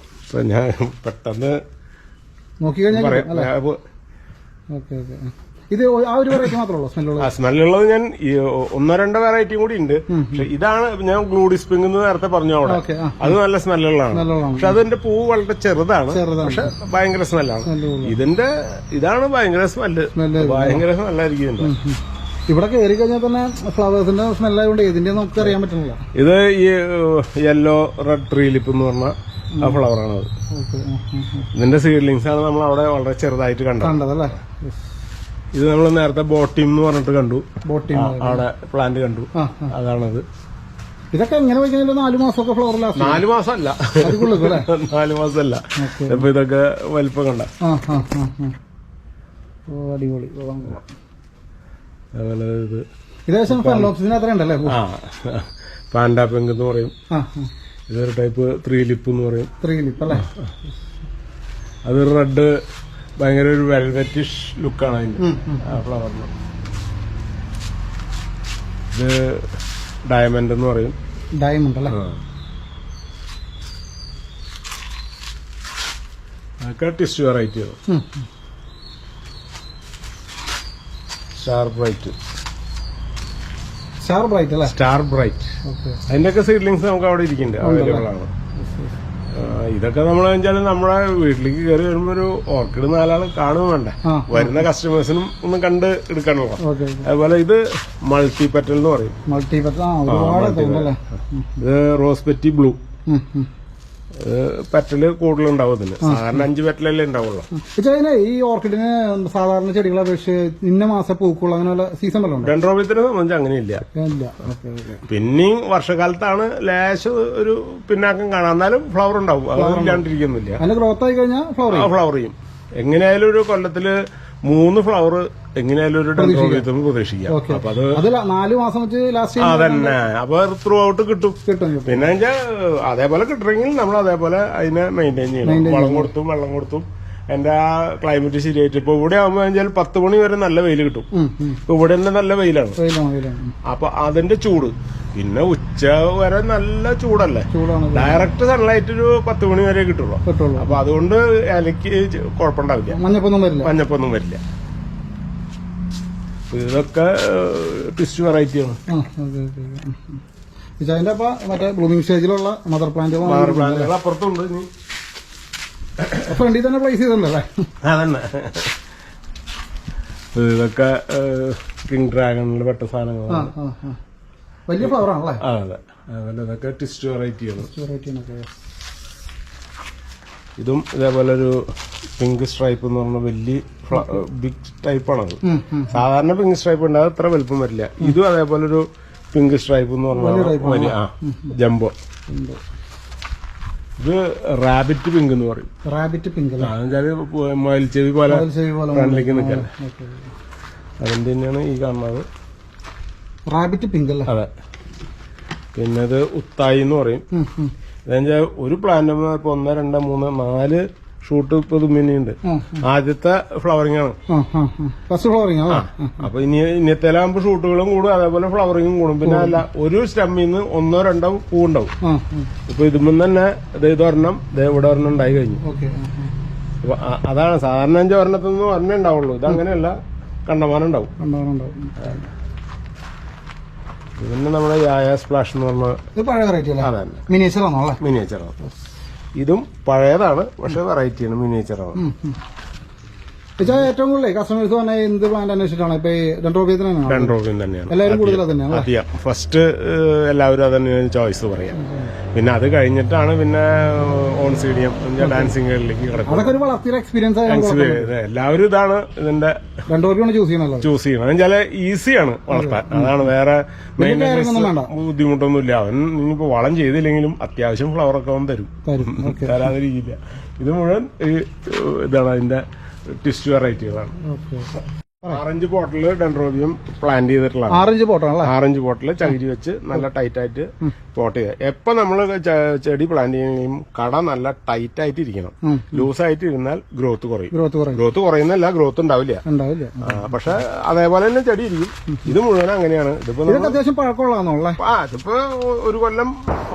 ഞാൻ പെട്ടെന്ന് നോക്കിക്കഴിഞ്ഞാൽ ഇത് ആ ഒരു വെറൈറ്റി മാത്രമേ സ്മെല്ലുള്ള? സ്മെല്ലുള്ളത് ഞാൻ 1-2 വെറൈറ്റിയും കൂടി ഉണ്ട്. പക്ഷെ ഇതാണ് ഞാൻ ഗ്ലൂഡിസ്പിംഗ് എന്ന് നേരത്തെ പറഞ്ഞു അവിടെ. അത് നല്ല സ്മെല്ലുള്ളതാണ്. പക്ഷെ അതിന്റെ പൂവ് വളരെ ചെറുതാണ്, പക്ഷെ ഭയങ്കര സ്മെല്ലാണ്. ഇതാണ് ഭയങ്കര സ്മെല്ല്. ഭയങ്കര സ്മെല്ലായിരിക്കും. ഇവിടെ കയറി കഴിഞ്ഞാൽ തന്നെ ഫ്ലവേഴ്സിന്റെ സ്മെല്ലായതുകൊണ്ട് ഇതിന്റെ നമുക്ക് അറിയാൻ പറ്റുന്നില്ല. ഇത് ഈ യെല്ലോ റെഡ് ട്രീ ലിപ്പ് എന്ന് പറഞ്ഞ ആ ഫ്ലവറാണ്. അത് ഇതിന്റെ സീഡ്ലിങ്സ് ആണ് നമ്മൾ അവിടെ വളരെ ചെറുതായിട്ട് കണ്ടതല്ലേ? ഇത് നമ്മൾ നേരത്തെ ബോട്ടീം എന്ന് പറഞ്ഞിട്ട് കണ്ടു. അവിടെ പ്ലാന്റ് കണ്ടു. അതാണത്. ഇതൊക്കെ എങ്ങനെ വെച്ചാൽ 4 മാസമൊക്കെ ഫ്ലവർ? 4 മാസമല്ല, 4 മാസമല്ല. ഇപ്പൊ ഇതൊക്കെ വലിപ്പം കണ്ട. അടിപൊളി. അതുപോലെ ഇത് ഏകദേശം ഉണ്ടല്ലേ? പാൻഡാ പിങ്ക് എന്ന് പറയും. ഇതൊരു ടൈപ്പ് 3 ലിപ്പ് എന്ന് പറയും. 3 ലിപ്പ് അല്ലേ? അത് റെഡ്, ഭയങ്കര ഒരു വെൽവെറ്റിഷ് ലുക്കാണ് അതിന്റെ ഫ്ലവറിന്. ഇത് ഡയമണ്ട് എന്ന് പറയും. ഡയമണ്ട് അല്ലേ? അതൊക്കെ ടിഷ്യൂ വെറൈറ്റിയാണ്. സ്റ്റാർ ബ്രൈറ്റ് അല്ലേ? Star bright. അതിന്റെയൊക്കെ സീഡ്ലിങ്സ് നമുക്ക് അവിടെ ഇരിക്കുന്നുണ്ട്, അവൈലബിൾ ആണ്. ഇതൊക്കെ നമ്മൾ വെച്ചാൽ നമ്മുടെ വീട്ടിലേക്ക് കയറി വരുമ്പോ ഒരു ഓർക്കിഡ് 4 ആൾ കാണും വേണ്ട, വരുന്ന കസ്റ്റമേഴ്സിനും ഒന്ന് കണ്ട് എടുക്കണല്ലോ. അതുപോലെ ഇത് മൾട്ടി പെറ്റൽ എന്ന് പറയും. ഇത് റോസ് പെറ്റി ബ്ലൂ. പെറ്റല് കൂടുതലുണ്ടാവും ഇതിന്. സാധാരണ 5 പെറ്റലല്ലേ ഉണ്ടാവുള്ളൂ. ഈ ഓർക്കിഡിന് സാധാരണ ചെടികളെ അപേക്ഷിച്ച് ഇന്ന മാസം പൂക്കുള്ള അങ്ങനെയുള്ള സീസൺ വല്ലതും? ഡെൻഡ്രോബിയത്തിനെ സംബന്ധിച്ച് അങ്ങനെയില്ല. പിന്നെയും വർഷകാലത്താണ് ലേശം ഒരു പിന്നാക്കം കാണാം, എന്നാലും ഫ്ലവർ ഉണ്ടാവും. അത് ഇല്ലാണ്ടിരിക്കുന്നില്ല. അതിന്റെ ഗ്രോത്ത് ആയി കഴിഞ്ഞാൽ ഫ്ലവർ ചെയ്യും. എങ്ങനെയായാലും ഒരു കൊല്ലത്തില് 3 ഫ്ലവർ എങ്ങനെയായാലും ഒരു ഡെൻഡ്രോബിയത്തിൽ പ്രതീക്ഷിക്കാം. അപ്പൊ അത് 4 മാസം വെച്ച് ലാസ്റ്റ് അതന്നെ. അപ്പൊ ത്രൂ ഔട്ട് കിട്ടും. പിന്നെ അതേപോലെ കിട്ടണമെങ്കിൽ നമ്മൾ അതേപോലെ അതിനെ മെയിൻറ്റെയിൻ ചെയ്യണം. വളം കൊടുത്തും വെള്ളം കൊടുത്തും. എന്റെ ആ ക്ലൈമറ്റ് ശരിയായിട്ട് ഇപ്പൊ ഇവിടെ ആകുമ്പോ 10 മണി വരെ നല്ല വെയിൽ കിട്ടും. ഇപ്പൊ ഇവിടെ തന്നെ നല്ല വെയിലാണ്. അപ്പൊ അതിന്റെ ചൂട്, പിന്നെ ഉച്ച വരെ നല്ല ചൂടല്ലേ, ഡയറക്റ്റ് സൺലൈറ്റ് ഒരു 10 മണി വരെ കിട്ടുള്ളൂ. അപ്പൊ അതുകൊണ്ട് എനിക്ക് കുഴപ്പമുണ്ടാവില്ല, മഞ്ഞപ്പൊന്നും വരില്ല. ഇതൊക്കെ ടിഷ്യൂ വെറൈറ്റിയാണ്. മറ്റേ ബ്ലൂമിംഗ് സ്റ്റേജിലുള്ള മദർ പ്ലാന്റുകൾ അപ്പുറത്തുണ്ട്. ഇനി ഫ്രണ്ടിൽ തന്നെ പ്ലേസ് ചെയ്തിട്ടുണ്ടല്ലേ? അതന്നെ. ഇതൊക്കെ കിങ് ഡ്രാഗണിൽ പെട്ട സാധനങ്ങളാണ്. വലിയ ഫ്ലവർ ആണല്ലേ? അതെ. അതുപോലെ ഇതൊക്കെ ട്വിസ്റ്റ് വെറൈറ്റിയാണ്. ഇതും ഇതേപോലെ ഒരു പിങ്ക് സ്ട്രൈപ്പ് എന്ന് പറഞ്ഞ വലിയ ബിഗ് ടൈപ്പാണത്. സാധാരണ പിങ്ക് സ്ട്രൈപ്പ് ഉണ്ട്, അത് അത്ര വലുപ്പം വരില്ല. ഇതും അതേപോലെ ഒരു പിങ്ക് സ്ട്രൈപ്പ് എന്ന് പറഞ്ഞ വലിയ ജംബോ. ഇത് റാബിറ്റ് പിങ്ക് എന്ന് പറയും. റാബിറ്റ് പിങ്ക് മയിൽച്ചെവി പോലെ ഫ്രണ്ടിലേക്ക് നിൽക്കാൻ. അതിന്റെ തന്നെയാണ് ഈ കാണുന്നത് റാബിറ്റ് പിങ്ക് അല്ലേ? അതെ. പിന്നെ ഇത് ഉത്തായി എന്ന് പറയും. ഇതെന്ന് ഒരു പ്ലാന്റ് ഇപ്പൊ 1, 2, 3, 4 ഷൂട്ട് ഇപ്പൊ തുമ്മിനുണ്ട്. ആദ്യത്തെ ഫ്ലവറിംഗ് ആണ്. First flowering. അപ്പൊ ഇന്നത്തേലാകുമ്പോ ഷൂട്ടുകളും കൂടും, അതേപോലെ ഫ്ലവറിംഗും കൂടും. പിന്നെ അല്ല, ഒരു സ്റ്റമ്മിൽ നിന്ന് 1, 2 പൂ ഉണ്ടാവും. ഇപ്പൊ ഇതുമ്പോ തന്നെ ഇത് ഒരെണ്ണം ഇവിടെ ഒരെണ്ണം ഉണ്ടായി കഴിഞ്ഞു. അപ്പൊ അതാണ് സാധാരണ 5 ഒരെണ്ണത്തിൽ ഒരെണ്ണേ ഉണ്ടാവുള്ളൂ. ഇത് അങ്ങനെയല്ല, കണ്ടമാനം ഉണ്ടാവും. പിന്നെ നമ്മുടെ യായ സ്പ്ലാഷ് എന്ന് പറഞ്ഞ അതെ മിനിയേച്ചറാണ്. ഇതും പഴയതാണ്, പക്ഷെ വെറൈറ്റിയാണ്, മിനിയേച്ചറാണ്. ഏറ്റവും കൂടുതൽ കസ്റ്റമേഴ്സ് പറഞ്ഞാൽ എന്ത് പ്ലാന്റ് അന്വേഷിച്ചിട്ടാണ്? ഇപ്പൊ ഡെൻഡ്രോബിയം തന്നെയാണ് എല്ലാവരും കൂടുതൽ തന്നെയാണ്. അധികം ഫസ്റ്റ് എല്ലാവരും അതന്നെയാണ് ചോയ്സ് പറയാം. പിന്നെ അത് കഴിഞ്ഞിട്ടാണ് പിന്നെ ഓൺസീഡിയം ഡാൻസിംഗുകളിലേക്ക് കിടക്കുന്നത്. എല്ലാവരും ഇതാണ് ഇതിന്റെ ചൂസ് ചെയ്യണം. എന്നുവെച്ചാൽ ഈസിയാണ് വളർത്താൻ. അതാണ്, വേറെ ബുദ്ധിമുട്ടൊന്നുമില്ല. അവൻ ഇനിയിപ്പോ വളം ചെയ്തില്ലെങ്കിലും അത്യാവശ്യം ഫ്ലവറൊക്കെ അവൻ തരും, തരാതിരിക്കില്ല. ഇത് മുഴുവൻ ഇതാണ് അതിന്റെ ട്വിസ്റ്റ് വെറൈറ്റികളാണ്. ആറഞ്ച് ബോട്ടില് ഡെൻഡ്രോബിയം പ്ലാന്റ് ചെയ്തിട്ടുള്ളതാണ്. ആറഞ്ച് ബോട്ടില് ചകിരി വെച്ച് നല്ല ടൈറ്റ് ആയിട്ട് പോട്ട് ചെയ്യുക. എപ്പൊ നമ്മള് ചെടി പ്ലാന്റ് ചെയ്യുകയും കട നല്ല ടൈറ്റ് ആയിട്ട് ഇരിക്കണം. ലൂസായിട്ട് ഇരുന്നാൽ ഗ്രോത്ത് കുറയും. ഗ്രോത്ത് കുറയുന്നല്ല, ഗ്രോത്ത് ഉണ്ടാവില്ല. പക്ഷെ അതേപോലെ തന്നെ ചെടി ഇരിക്കും. ഇത് മുഴുവൻ അങ്ങനെയാണ്. ഇതിപ്പോ അത്യാവശ്യം പഴക്കമുള്ളതാണല്ലേ? ഇതിപ്പോ 1 കൊല്ലം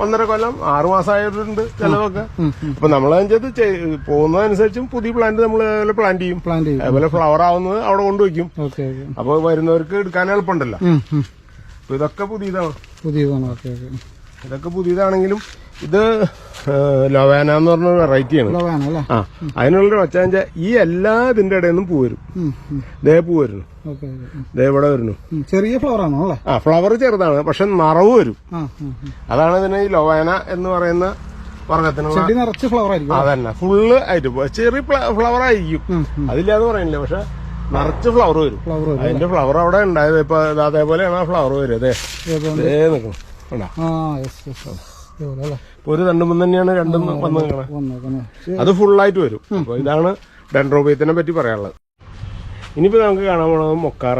1.5 കൊല്ലം 6 മാസമായിട്ടുണ്ട് ചിലതൊക്കെ. അപ്പൊ നമ്മളതിനകത്ത് പോകുന്നതനുസരിച്ചും പുതിയ പ്ലാന്റ് നമ്മൾ പ്ലാന്റ് ചെയ്യും. അതേപോലെ ഫ്ലവർ ആവുന്നത് അവിടെ കൊണ്ടുവയ്ക്കും. അപ്പൊ വരുന്നവർക്ക് എടുക്കാൻ എളുപ്പമുണ്ടല്ലോ. അപ്പൊ ഇതൊക്കെ പുതിയതാണ്. ഇതൊക്കെ പുതിയതാണെങ്കിലും ഇത് ലൊവാന എന്ന് പറഞ്ഞ വെറൈറ്റിയാണ്. അതിനുള്ളൊരു വെച്ചാൽ ഈ എല്ലാ ഇതിന്റെ ഇടയിൽ നിന്നും പൂ വരും. പൂ വരുന്നു, ഇവിടെ വരുന്നു. ചെറിയ ഫ്ലവർ ആണോ? ഫ്ലവർ ചെറുതാണ്, പക്ഷെ നിറവ് വരും. അതാണ് ഇതിന് ഈ ലൊവാന എന്ന് പറയുന്ന വർഗത്തിന്. അതന്നെ, ഫുള്ള് ആയിട്ട് ചെറിയ ഫ്ലവർ ആയിരിക്കും, അതില്ലാന്ന് പറയുന്നില്ല. പക്ഷെ നിറച്ച് ഫ്ലവർ വരും. അതിന്റെ ഫ്ലവർ അവിടെ ഉണ്ടായത്. ഇപ്പൊ അതേപോലെയാണ് ആ ഫ്ലവർ വരും. അതെ നിൽക്കണം. ഒരു 2 തന്നെയാണ് രണ്ടും വന്ന് നിൽക്കണേ. അത് ഫുള്ളായിട്ട് വരും. അപ്പൊ ഇതാണ് ഡെൻഡ്രോബിയത്തിനെ പറ്റി പറയാനുള്ളത്. ഇനിയിപ്പോ നമുക്ക് കാണാൻ പോണത് മൊക്കാറ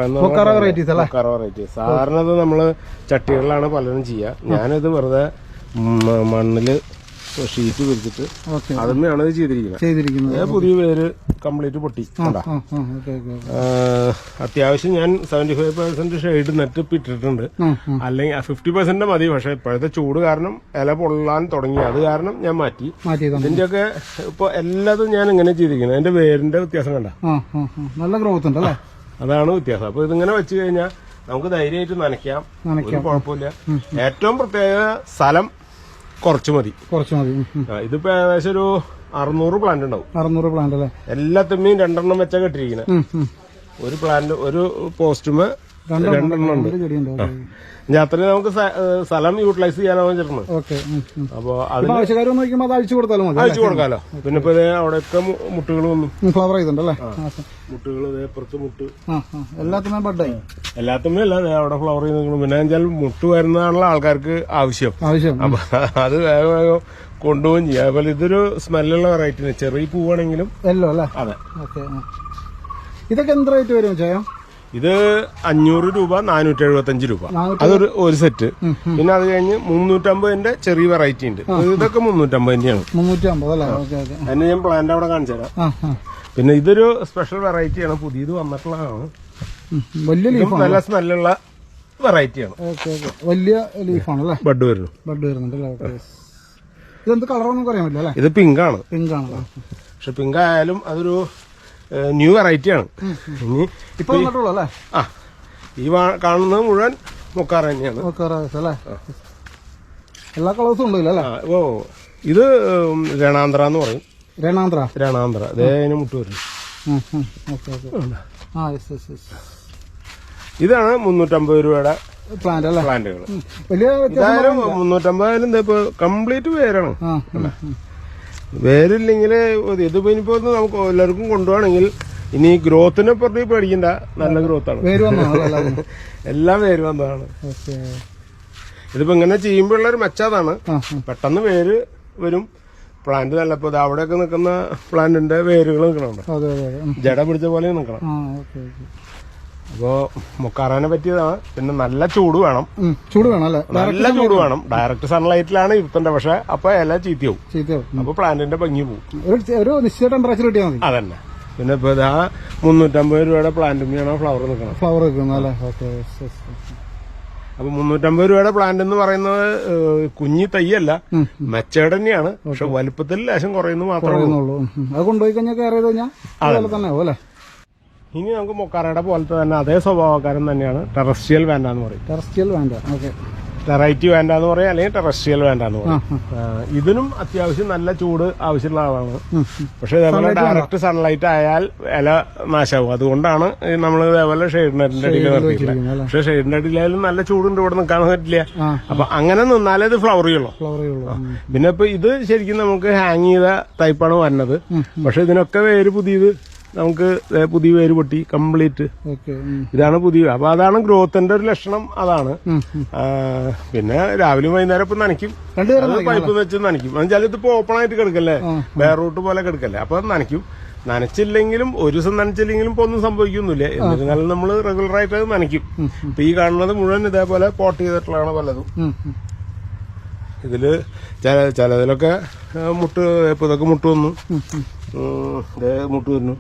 വെറൈറ്റി. സാധാരണ ഇത് നമ്മള് ചട്ടികളിലാണ് പലരും ചെയ്യുക. ഞാനിത് വെറുതെ മണ്ണില് ഷീറ്റ് വിരിച്ചിട്ട് അതുമ്മയാണ് ഇത് ചെയ്തിരിക്കുന്നത്. പുതിയ വേര് കംപ്ലീറ്റ് പൊട്ടി. അത്യാവശ്യം ഞാൻ 75% ഷെയ്ഡ് നെറ്റ് ഇട്ടിട്ടുണ്ട്. അല്ലെങ്കിൽ 50% മതി. പക്ഷെ ഇപ്പോഴത്തെ ചൂട് കാരണം ഇല പൊള്ളാൻ തുടങ്ങി. അത് കാരണം ഞാൻ മാറ്റി. ഇതിന്റെയൊക്കെ ഇപ്പൊ എല്ലാതും ഞാൻ ഇങ്ങനെ ചെയ്തിരിക്കുന്നത്. അതിന്റെ വേരിന്റെ വ്യത്യാസം കണ്ട നല്ല ഗ്രോത്ത് ഉണ്ട്. അതാണ് വ്യത്യാസം. അപ്പൊ ഇതിങ്ങനെ വെച്ച് കഴിഞ്ഞാൽ നമുക്ക് ധൈര്യമായിട്ട് നനയ്ക്കാം, ഒരു കുഴപ്പമില്ല. ഏറ്റവും പ്രത്യേക സ്ഥലം കുറച്ച് മതി. ഇതിപ്പോ ഏകദേശം ഒരു 600 പ്ലാന്റ് ഉണ്ടാവും. 600 പ്ലാന്റ് അല്ലേ? എല്ലാത്തിന്മേയും 2 എണ്ണം വെച്ചാ കെട്ടിരിക്കുന്നത്. ഒരു പ്ലാന്റ് ഒരു പോസ്റ്റുമേ 2 എണ്ണം ഉണ്ട്. അത്രയും നമുക്ക് സ്ഥലം യൂട്ടിലൈസ് ചെയ്യാനാവും ചേർന്ന്. അപ്പൊ അഴിച്ചു കൊടുക്കാലോ. പിന്നെ ഇപ്പൊ അവിടെയൊക്കെ മുട്ടുകൾ വന്നു, ഫ്ലവർ ചെയ്തിട്ടുണ്ടല്ലേ? മുട്ടുകൾ ഇപ്പുറത്ത് മുട്ട് എല്ലാത്തുമേ അല്ല, അവിടെ ഫ്ലവർ ചെയ്ത് നിൽക്കണം. പിന്നെ വെച്ചാൽ മുട്ട് വരുന്നതാണല്ലോ ആൾക്കാർക്ക് ആവശ്യം. അപ്പൊ അത് വേഗം വേഗം കൊണ്ടുപോകും ചെയ്യാം. അതുപോലെ ഇതൊരു സ്മെല്ലുള്ള വെറൈറ്റി, ചെറിയ പൂവാണെങ്കിലും. അതെ. ഇതൊക്കെ എന്ത് റേറ്റ് വരും ചെയ്യാം? ഇത് 500 രൂപ, 475 രൂപ. അതൊരു സെറ്റ്. പിന്നെ അത് കഴിഞ്ഞ് 350 ചെറിയ വെറൈറ്റി ഉണ്ട്. ഇതൊക്കെ 350 അതിന് ഞാൻ പ്ലാന്റ് അവിടെ കാണിച്ചു തരാം. പിന്നെ ഇതൊരു സ്പെഷ്യൽ വെറൈറ്റിയാണ്, പുതിയത് വന്നിട്ടുള്ളതാണ്. നല്ല സ്മെല്ലുള്ള വെറൈറ്റിയാണ്. വലിയ ലീഫാണല്ലേ? ബഡ് വരുന്നുണ്ട്. ഇത് പിങ്ക് ആണ്. പക്ഷെ പിങ്ക് ആയാലും അതൊരു ന്യൂ വെറൈറ്റി ആണ്. ഇനി ഈ കാണുന്നത് മുഴുവൻ മൊക്കാറ തന്നെയാണ്. എല്ലാ കളേഴ്സും ഉണ്ട്. ഇത് രണാന്തര എന്ന് പറയും. രണാന്ധ്ര അതേ അതിന് മുട്ട് വരും. ഇതാണ് 350 രൂപയുടെ പ്ലാന്റുകൾ. ഇതായാലും 350 ഇപ്പൊ കംപ്ലീറ്റ് വേരാണ്. വേരില്ലെങ്കിൽ ഇതിപ്പോ ഇനിയിപ്പോ നമുക്ക് എല്ലാവർക്കും കൊണ്ടുപോകണമെങ്കിൽ ഇനി ഗ്രോത്തിനെ പറ്റി പേടിക്കണ്ട, നല്ല ഗ്രോത്താണ്. എല്ലാം വേര് വന്നതാണ്. ഇതിപ്പോ ഇങ്ങനെ ചെയ്യുമ്പോഴുള്ളൊരു മെച്ചതാണ്, പെട്ടെന്ന് വേര് വരും. പ്ലാന്റ് നല്ല ഇപ്പൊ അവിടെയൊക്കെ നിൽക്കുന്ന പ്ലാന്റിന്റെ വേരുകൾ നിൽക്കണുണ്ട്, ജട പിടിച്ച പോലെ നിൽക്കണം. അപ്പോ മൊക്കാറാനെ പറ്റിയതാണ്. പിന്നെ നല്ല ചൂട് വേണം, നല്ല ചൂട് വേണം. ഡയറക്റ്റ് സൺലൈറ്റിലാണ് ഇരുത്തണ്ട, പക്ഷെ അപ്പൊ ഇല ചീത്തയാവും, അപ്പൊ പ്ലാന്റിന്റെ ഭംഗി പോകും. ഒരു നിശ്ചിത ടെമ്പറേച്ചർ കിട്ടിയാൽ മതി. അതന്നെ. പിന്നെ ഇപ്പൊ ഇതാ 350 രൂപയുടെ പ്ലാന്റിന്റെയാണ് ഫ്ലവർ നിൽക്കണം. അപ്പൊ 350 രൂപയുടെ പ്ലാന്റ് എന്ന് പറയുന്നത് കുഞ്ഞി തയ്യല്ല, മെച്ചേഡ് തന്നെയാണ്. പക്ഷെ വലുപ്പത്തിൽ ലേശം കുറയുന്നു മാത്രമേ ഉള്ളൂ. അത് കൊണ്ടുപോയി കഴിഞ്ഞാൽ ഇനി നമുക്ക് മൊക്കാറയുടെ പോലത്തെ തന്നെ അതേ സ്വഭാവക്കാരൻ തന്നെയാണ് ടെറസ്ട്രിയൽ വാൻഡ എന്ന് പറയും. വെറൈറ്റി വാൻഡ എന്ന് പറയും, അല്ലെങ്കിൽ ടെറസ്ട്രിയൽ വാൻഡ എന്ന് പറയും. ഇതിനും അത്യാവശ്യം നല്ല ചൂട് ആവശ്യമുള്ള ആളാണ്. പക്ഷെ ഇതേപോലെ ഡയറക്റ്റ് സൺലൈറ്റ് ആയാൽ ഇല നാശാവും. അതുകൊണ്ടാണ് നമ്മൾ ഇതേപോലെ ഷെയ്ഡ് നെറ്റിന്റെ അടിയിൽ നിർത്തിയിട്ടുള്ളത്. പക്ഷെ ഷെയ്ഡിന്റെ അടിയിലായാലും നല്ല ചൂടുണ്ട്, ഇവിടെ നിൽക്കാൻ പറ്റില്ല. അപ്പൊ അങ്ങനെ നിന്നാലേ ഇത് ഫ്ലവർ ചെയ്യുള്ളൂ. പിന്നെ ഇപ്പൊ ഇത് ശരിക്കും നമുക്ക് ഹാങ് ചെയ്ത ടൈപ്പാണ് വരുന്നത്. പക്ഷെ ഇതിനൊക്കെ വേര് പുതിയത് നമുക്ക് പുതിയ വേര് പൊട്ടി കംപ്ലീറ്റ് ഇതാണ് പുതിയ. അപ്പൊ അതാണ് ഗ്രോത്തിന്റെ ഒരു ലക്ഷണം, അതാണ്. പിന്നെ രാവിലെ വൈകുന്നേരം ഇപ്പൊ നനയ്ക്കും, പൈപ്പ് വെച്ച് നനയ്ക്കും. എന്നുവെച്ചാൽ ഇതിപ്പോ ഓപ്പൺ ആയിട്ട് കിടക്കല്ലേ, ബെയർ റൂട്ട് പോലെ കിടക്കല്ലേ, അപ്പൊ നനയ്ക്കും. നനച്ചില്ലെങ്കിലും ഒരു ദിവസം നനച്ചില്ലെങ്കിലും ഇപ്പൊ ഒന്നും സംഭവിക്കൊന്നുമില്ല. എന്നിരുന്നാലും നമ്മൾ റെഗുലർ ആയിട്ട് നനയ്ക്കും. ഇപ്പൊ ഈ കാണുന്നത് മുഴുവൻ ഇതേപോലെ പോട്ട് ചെയ്തിട്ടുള്ളതാണ് പലതും. ഇതില് ചിലതിലൊക്കെ മുട്ട്, ഇപ്പൊ ഇതൊക്കെ മുട്ട് വന്നു, മുട്ട് വരുന്നു.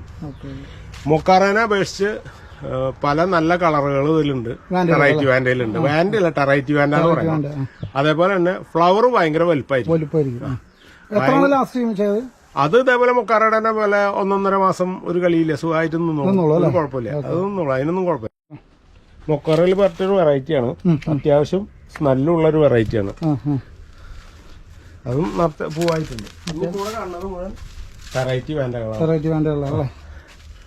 മൊക്കാറാനെ അപേക്ഷിച്ച് പല നല്ല കളറുകൾ ഇതിലുണ്ട്. ടെറൈറ്റി വാൻഡയിലുണ്ട്. വാൻഡല്ല, ടെറൈറ്റി വാൻഡ എന്ന് പറയുന്നത്. അതേപോലെ തന്നെ ഫ്ലവർ ഭയങ്കര വലുപ്പമായിരിക്കും. അത് ഇതേപോലെ മൊക്കാറയുടെ തന്നെ പോലെ 1.5 മാസം ഒരു കളിയില്ല, സുഖമായിട്ട് നിന്നോളൂ, കുഴപ്പമില്ല. അതൊന്നും അതിനൊന്നും കുഴപ്പമില്ല. മൊക്കാറയിൽ പറഞ്ഞൊരു വെറൈറ്റിയാണ്, അത്യാവശ്യം സ്മെല്ലുള്ളൊരു വെറൈറ്റിയാണ്. അതും പൂവായിട്ടുണ്ട്. കൂടെ കാണുന്നത് മുഴുവൻ വെറൈറ്റി വാൻഡകളാണ്.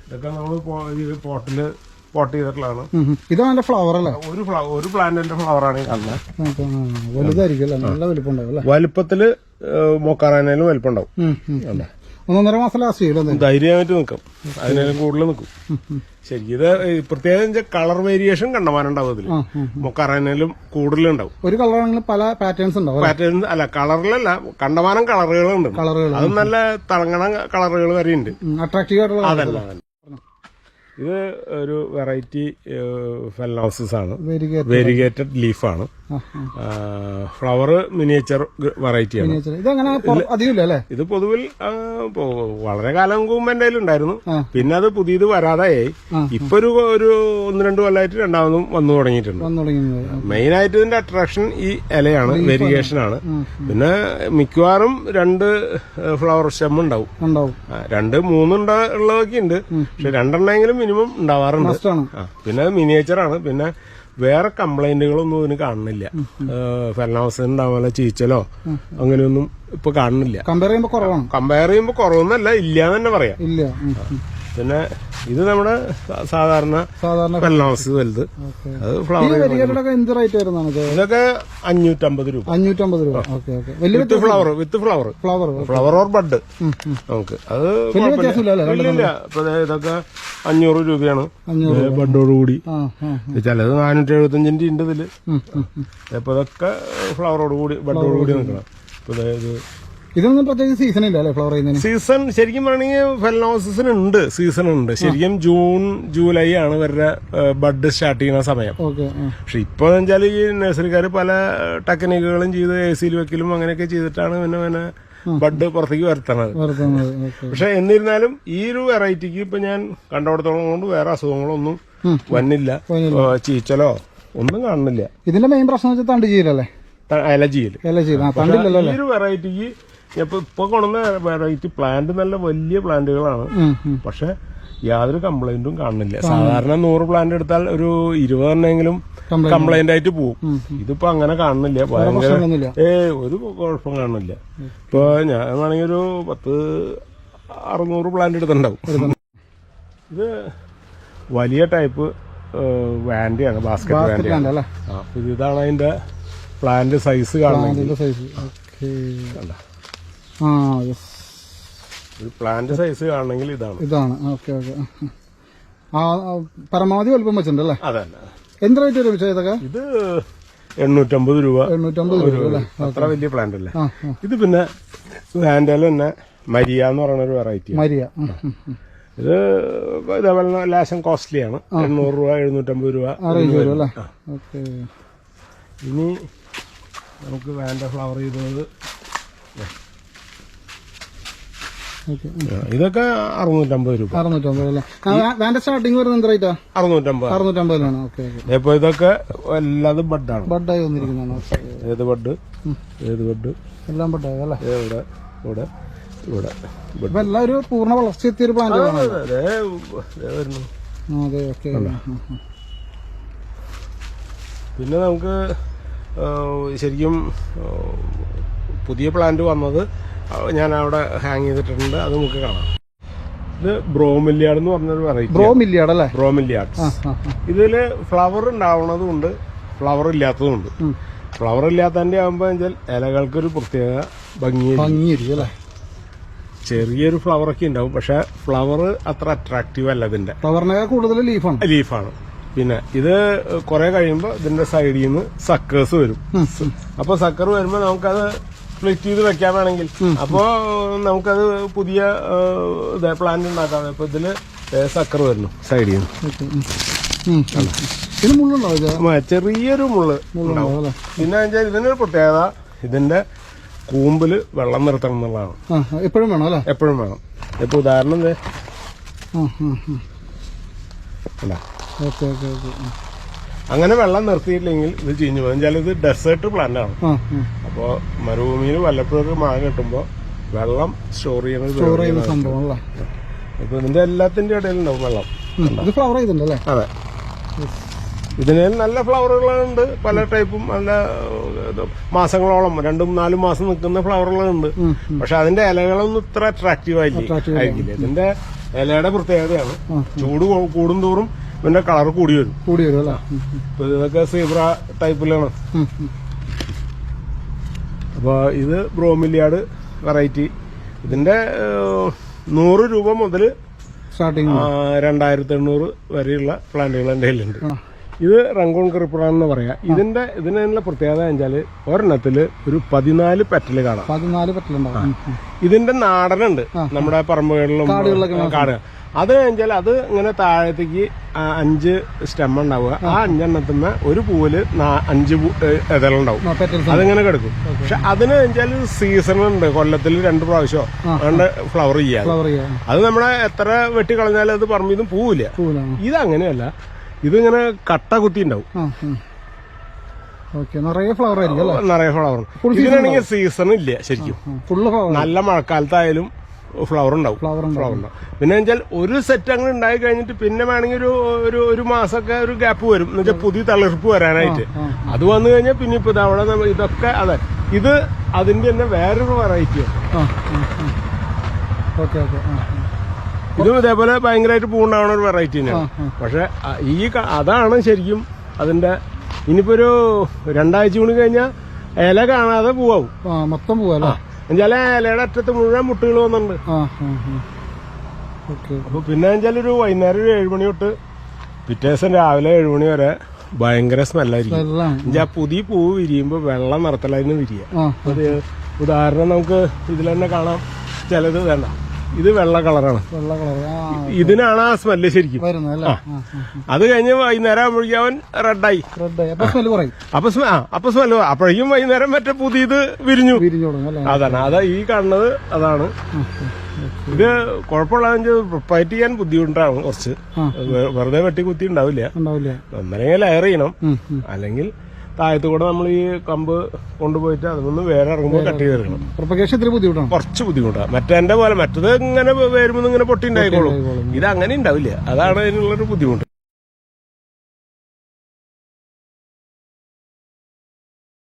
ഇതൊക്കെ നമ്മൾ പോട്ടില് പോട്ട് ചെയ്തിട്ടുള്ളതാണ്. ഇതാണ് ഫ്ലവർ അല്ലേ? ഒരു പ്ലാന്റിന്റെ ഫ്ലവറാണ് ഈ കാണുന്നത്. നല്ല വലുപ്പം. വലുപ്പത്തില് മൊക്കാറാനേലും വലുപ്പം ഉണ്ടാവും. 1.5 മാസം ലാസ്റ്റ് ചെയ്യും, ധൈര്യമായിട്ട് നിൽക്കും. അതിനേലും കൂടുതൽ നിൽക്കും. ശരിക്കും ഇത് പ്രത്യേകം കളർ വേരിയേഷൻ കണ്ടമാനുണ്ടാവും അതില്. മൊക്കാറാനേലും കൂടുതലുണ്ടാവും. ഒരു കളറാണെങ്കിലും പല പാറ്റേൺസ് ഉണ്ടാവും. പാറ്റേൺസ് അല്ല, കളറിലല്ല, കണ്ടമാനം കളറുകളുണ്ട്. അത് നല്ല തിളങ്ങണ കളറുകൾ വരെയുണ്ട്, അട്രാക്റ്റീവ് ആയിട്ടുള്ള. അതല്ല, ഇത് ഒരു വെറൈറ്റി ഫെലനോസിസ് ആണ്, വേരിഗേറ്റഡ് ലീഫാണ്. ഫ്ലവർ മിനിയേച്ചർ വെറൈറ്റിയാണ്. ഇത് പൊതുവിൽ വളരെ കാലം മുമ്പ് എന്റെ കയ്യിലുണ്ടായിരുന്നു. പിന്നെ അത് പുതിയത് വരാതായി. ഇപ്പൊ ഒരു 1-2 കൊല്ലമായിട്ട് രണ്ടാമതും വന്നു തുടങ്ങിയിട്ടുണ്ട്. മെയിൻ ആയിട്ട് ഇതിന്റെ അട്രാക്ഷൻ ഈ ഇലയാണ്, വേരിഗേഷൻ ആണ്. പിന്നെ മിക്കവാറും 2 ഫ്ലവർ സ്റ്റെം ഉണ്ടാവും. 2-3 ഉള്ളതൊക്കെ ഉണ്ട്, പക്ഷെ 2 മിനിമം ഉണ്ടാവാറുണ്ട്. പിന്നെ മിനിയേച്ചറാണ്. പിന്നെ വേറെ കംപ്ലൈന്റുകളൊന്നും ഇതിന് കാണുന്നില്ല. ഫെലനോസിന് ഉണ്ടാവുന്ന ചീച്ചലോ അങ്ങനെയൊന്നും ഇപ്പൊ കാണുന്നില്ല. കമ്പയർ ചെയ്യുമ്പോ കുറവൊന്നല്ല, ഇല്ലാന്ന് തന്നെ പറയാം. പിന്നെ ഇത് നമ്മുടെ സാധാരണ ഫെലനോസ് വലുത്. അത് ഫ്ലവർ ഇതൊക്കെ 550 രൂപ. വിത്ത് ഫ്ലവർ ഓർ ബഡ്. നമുക്ക് അത് ഇല്ല. ഇപ്പൊ ഇതൊക്കെ 500 രൂപയാണ് ബഡോടുകൂടി. ചിലത് 475 ഉണ്ട് ഇതില്. ഇപ്പൊ ഇതൊക്കെ ഫ്ലവറോടുകൂടി ബഡോടുകൂടി നിൽക്കണം. ഇപ്പൊ അതായത് ഇതൊന്നും പ്രത്യേകിച്ച് സീസൺ ഇല്ല അല്ലെ? ഫ്ലവർ ചെയ്യുന്നതിന് സീസൺ ശരിക്കും പറയണെങ്കിൽ ഫെലനോസിന് ഉണ്ട്, സീസൺ ഉണ്ട്. ശരിക്കും ജൂൺ ജൂലൈ ആണ് ഇവരുടെ ബഡ് സ്റ്റാർട്ട് ചെയ്യുന്ന സമയം. പക്ഷെ ഇപ്പൊ വെച്ചാൽ ഈ നഴ്സറിക്കാർ പല ടെക്നിക്കുകളും ചെയ്ത് AC വെക്കലും അങ്ങനെയൊക്കെ ചെയ്തിട്ടാണ് പിന്നെ ബഡ് പുറത്തേക്ക് വരുത്തണത്. പക്ഷെ എന്നിരുന്നാലും ഈ ഒരു വെറൈറ്റിക്ക് ഇപ്പൊ ഞാൻ കണ്ടോടത്തോളം കൊണ്ട് വേറെ അസുഖങ്ങളൊന്നും വന്നില്ല, ചീച്ചലോ ഒന്നും കാണുന്നില്ല. ഇതിന്റെ മെയിൻ പ്രശ്നം വെച്ചാൽ തണ്ട് ചെയ്യലല്ലേ? ഇലജിയിൽ. ഈ ഒരു വെറൈറ്റിക്ക് ഇപ്പൊ കൊണ്ടുവന്ന വെറൈറ്റി പ്ലാന്റ് നല്ല വലിയ പ്ലാന്റുകളാണ്, പക്ഷെ യാതൊരു കംപ്ലൈന്റും കാണുന്നില്ല. സാധാരണ 100 പ്ലാന്റ് എടുത്താൽ ഒരു 20 എണ്ണെങ്കിലും കംപ്ലൈന്റ് ആയിട്ട് പോകും. ഇതിപ്പോ അങ്ങനെ കാണുന്നില്ല. ഭയങ്കര ഒരു കുഴപ്പം കാണുന്നില്ല. ഇപ്പൊ ഞാൻ വേണമെങ്കിൽ ഒരു 600 പ്ലാന്റ് എടുത്തിട്ടുണ്ടാവും. ഇത് വലിയ ടൈപ്പ് വാൻഡിയാണ്, ബാസ്കറ്റ് വാൻഡിയാണ്. അല്ലേ? ഇതാണ് അതിന്റെ പ്ലാന്റ് സൈസ് കാണുന്നത്. സൈസ് ഒരു പ്ലാന്റ് സൈസ് കാണണമെങ്കിൽ ഇതാണ്. Okay okay. പരമാവധി വലുപ്പം വെച്ചിട്ടുണ്ടല്ലേ? അതല്ല. എന്ത് റേറ്റ് വരും ഇതൊക്കെ? ഇത് 850 രൂപ. 850 രൂപ അല്ലേ? അത്ര വലിയ പ്ലാന്റ് അല്ലേ. ഇത് പിന്നെ വാൻഡൽ തന്നെ മരിയ എന്ന് പറയുന്ന ഒരു വെറൈറ്റി. മരിയ ഇത് ഇതേപോലെ ലേശം കോസ്റ്റ്ലിയാണ്. 800 രൂപ 750 രൂപ. ഇനി നമുക്ക് വേണ്ട ഫ്ലവർ ചെയ്തത് ഇതൊക്കെ 650 രൂപ. 650 അല്ലേ? സ്റ്റാർട്ടിങ് വരുന്നത് എന്ത് റേറ്റാ? 650. ഇപ്പൊ ഇതൊക്കെ എല്ലാതും ബഡാണ്. ബഡായി വന്നിരിക്കുന്നതാണ്. ഏത് ബഡ് എല്ലാം ബഡായി അല്ലേ? ഇവിടെ എല്ലാം ഒരു പൂർണ്ണ വളർച്ച എത്തിയൊരു പ്ലാന്റ്. പിന്നെ നമുക്ക് ശരിക്കും പുതിയ പ്ലാന്റ് വന്നത് ഞാൻ അവിടെ ഹാങ് ചെയ്തിട്ടുണ്ട്, അത് നമുക്ക് കാണാം. ഇത് ബ്രോമില്യാർഡ് എന്ന് പറഞ്ഞൊരു വെറൈറ്റി. ബ്രോമില്യാർഡ്. ഇതില് ഫ്ലവർ ഉണ്ടാവണതുണ്ട്, ഫ്ലവർ ഇല്ലാത്തതുണ്ട്. ഫ്ലവർ ഇല്ലാത്തതിന്റെ ആകുമ്പോ ഇലകൾക്കൊരു പ്രത്യേക ഭംഗിയായിരിക്കും അല്ലേ? ചെറിയൊരു ഫ്ലവറൊക്കെ ഉണ്ടാവും, പക്ഷെ ഫ്ലവർ അത്ര അട്രാക്റ്റീവ് അല്ല. ഇതിന്റെ ഫ്ലവറിനേക്കാൾ കൂടുതൽ ലീഫാണ്. പിന്നെ ഇത് കുറെ കഴിയുമ്പോ ഇതിന്റെ സൈഡിൽ നിന്ന് സക്കേഴ്സ് വരും. അപ്പൊ സക്കർ വരുമ്പോ നമുക്കത് സ്പ്ലിറ്റ് ചെയ്ത് വെക്കാൻ വേണമെങ്കിൽ അപ്പോ നമുക്കത് പുതിയ പ്ലാന്റ് ഉണ്ടാക്കാം. ഇപ്പൊ ഇതില് സക്കർ വരുന്നു സൈഡിൽ നിന്ന്. ചെറിയൊരു മുള്ള് ഉണ്ടാവും. പിന്നെ വെച്ചാൽ ഇതിനൊരു പ്രത്യേകത, ഇതിന്റെ കൂമ്പില് വെള്ളം നിർത്തണം എന്നുള്ളതാണ്. എപ്പോഴും വേണം അല്ലേ? എപ്പോഴും വേണം. ഇപ്പൊ ഉദാഹരണം അങ്ങനെ വെള്ളം നിർത്തിയില്ലെങ്കിൽ ഇത് ചീഞ്ഞു പോകും. വെച്ചാൽ ഇത് ഡെസേർട്ട് പ്ലാന്റ് ആണ്. അപ്പോ മരുഭൂമിയിൽ വല്ലപ്പോഴൊക്കെ മഴ കിട്ടുമ്പോ വെള്ളം സ്റ്റോർ ചെയ്യുന്ന സംഭവം. ഇപ്പൊ ഇതിന്റെ എല്ലാത്തിന്റെ ഇടയിലുണ്ടാവും വെള്ളം. ഫ്ലവർ ചെയ്തിട്ടുണ്ടല്ലേ? അതെ. ഇതിന് നല്ല ഫ്ലവറുകളുണ്ട്, പല ടൈപ്പും. നല്ല മാസങ്ങളോളം 2-4 മാസം നിൽക്കുന്ന ഫ്ലവറുകളുണ്ട്. പക്ഷെ അതിന്റെ ഇലകളൊന്നും ഇത്ര അട്രാക്റ്റീവ് ആയിരിക്കില്ല. ഇതിന്റെ ഇലയുടെ പ്രത്യേകതയാണ്, ചൂട് കൂടുന്തോറും ഇതിന്റെ കളർ കൂടി വരും. ഇപ്പൊ ഇതൊക്കെ സീബ്ര ടൈപ്പിലാണ്. അപ്പൊ ഇത് ബ്രോമില്യാർഡ് വെറൈറ്റി. ഇതിന്റെ 100 രൂപ മുതൽ 2800 വരെയുള്ള പ്ലാന്റുകൾ എന്റെ കയ്യിലുണ്ട്. ഇത് റംഗൂൺ ക്രീപ്പർ എന്ന് പറയാം. ഇതിനുള്ള പ്രത്യേകത വെച്ചാല് ഒരെണ്ണത്തില് ഒരു 14 പെറ്റല് കാണാം. 14 പെറ്റലുണ്ടാവും. ഇതിന്റെ നാടനുണ്ട് നമ്മുടെ പറമ്പുകളിലും കാട്. അത് വെച്ചാൽ അത് ഇങ്ങനെ താഴത്തേക്ക് 5 സ്റ്റെം ഉണ്ടാവുക. ആ 5 എണ്ണത്തിന് ഒരു പൂവില് 5 ഇതളുണ്ടാവും. അതിങ്ങനെ കിടക്കും. പക്ഷെ അതിന് വെച്ചാൽ സീസണുണ്ട്, കൊല്ലത്തിൽ 2 പ്രാവശ്യം അതുകൊണ്ട് ഫ്ലവർ ചെയ്യാം. അത് നമ്മളെ എത്ര വെട്ടി കളഞ്ഞാലും അത് പറമ്പിന്നും പൂവില്ല. ഇതങ്ങനെയല്ല, ഇതിങ്ങനെ കട്ട കുത്തി ഉണ്ടാവും. നിറയെ ഫ്ലവർ ആയിരിക്കും. നിറയെ ഫ്ലവർ. ഇതിനാണെങ്കിൽ സീസൺ ഇല്ല ശരിക്കും. നല്ല മഴക്കാലത്തായാലും ഫ്ലവർ ഉണ്ടാവും. പിന്നെ വെച്ചാൽ ഒരു സെറ്റ് അങ്ങനെ ഉണ്ടായി കഴിഞ്ഞിട്ട് പിന്നെ വേണമെങ്കിൽ ഒരു മാസമൊക്കെ ഒരു ഗ്യാപ്പ് വരും. എന്ന് വെച്ചാൽ പുതിയ തളിർപ്പ് വരാനായിട്ട്. അത് വന്നു കഴിഞ്ഞാൽ പിന്നെ ഇപ്പൊ അവിടെ ഇതൊക്കെ അതെ, ഇത് അതിന്റെ തന്നെ വേറൊരു വെറൈറ്റിയാണ്. ഇതും ഇതേപോലെ ഭയങ്കരമായിട്ട് പൂണ്ടാവുന്ന ഒരു വെറൈറ്റി തന്നെയാണ്. പക്ഷെ അതാണ് ശരിക്കും അതിന്റെ. ഇനിയിപ്പോ ഒരു 2 ആഴ്ച കൂടി കഴിഞ്ഞാൽ ഇല കാണാതെ പൂവാവും. മൊത്തം പോവാ. എന്നുവെച്ചാൽ ഇലയുടെ അറ്റത്ത് മുഴുവൻ മുട്ടുകൾ വന്നിട്ടുണ്ട്. അപ്പൊ പിന്നെ വെച്ചാൽ ഒരു വൈകുന്നേരം 7 മണി തൊട്ട് പിറ്റേ ദിവസം രാവിലെ 7 മണി വരെ ഭയങ്കര സ്മെല്ലായിരിക്കും. പുതിയ പൂവ് വിരിയുമ്പോ വെള്ളം നിറത്തലായിരുന്നു വിരിയ. ഉദാഹരണം നമുക്ക് ഇതിൽ തന്നെ കാണാം. ചിലത് വേണ്ട, ഇത് വെള്ള കളറാണ്. ഇതിനാണ് ആ സ്മെല്ല് ശരിക്കും. അത് കഴിഞ്ഞ് വൈകുന്നേരം ആകുമ്പോഴേക്കും അവൻ റെഡായി. അപ്പൊ സ്മെല്ല് അപ്പോഴേക്കും വൈകുന്നേരം മറ്റേ പുതിയത് വിരിഞ്ഞു. അതാ ഈ കാണുന്നത്. അതാണ് ഇത്. കുഴപ്പമുള്ളതെന്ന് പ്രൊപ്പറേറ്റ് ചെയ്യാൻ ബുദ്ധിമുട്ടാണ് കുറച്ച്. വെറുതെ വെട്ടി കുത്തി ഉണ്ടാവില്ല. ഒന്നല്ലെങ്കിൽ ലെയർ ചെയ്യണം, അല്ലെങ്കിൽ താഴത്തു കൂടെ നമ്മൾ ഈ കമ്പ് കൊണ്ടുപോയിട്ട് അതൊന്നും വേറെ ഇറങ്ങുമ്പോൾ കട്ട് ചെയ്തെടുക്കണം. കുറച്ച് ബുദ്ധിമുട്ടാണ്. മറ്റേന്റെ പോലെ മറ്റത് ഇങ്ങനെ വരുമ്പോൾ ഇങ്ങനെ പൊട്ടി ഉണ്ടായിക്കോളും. ഇത് അങ്ങനെ ഉണ്ടാവില്ല. അതാണ് അതിനുള്ളൊരു ബുദ്ധിമുട്ട്.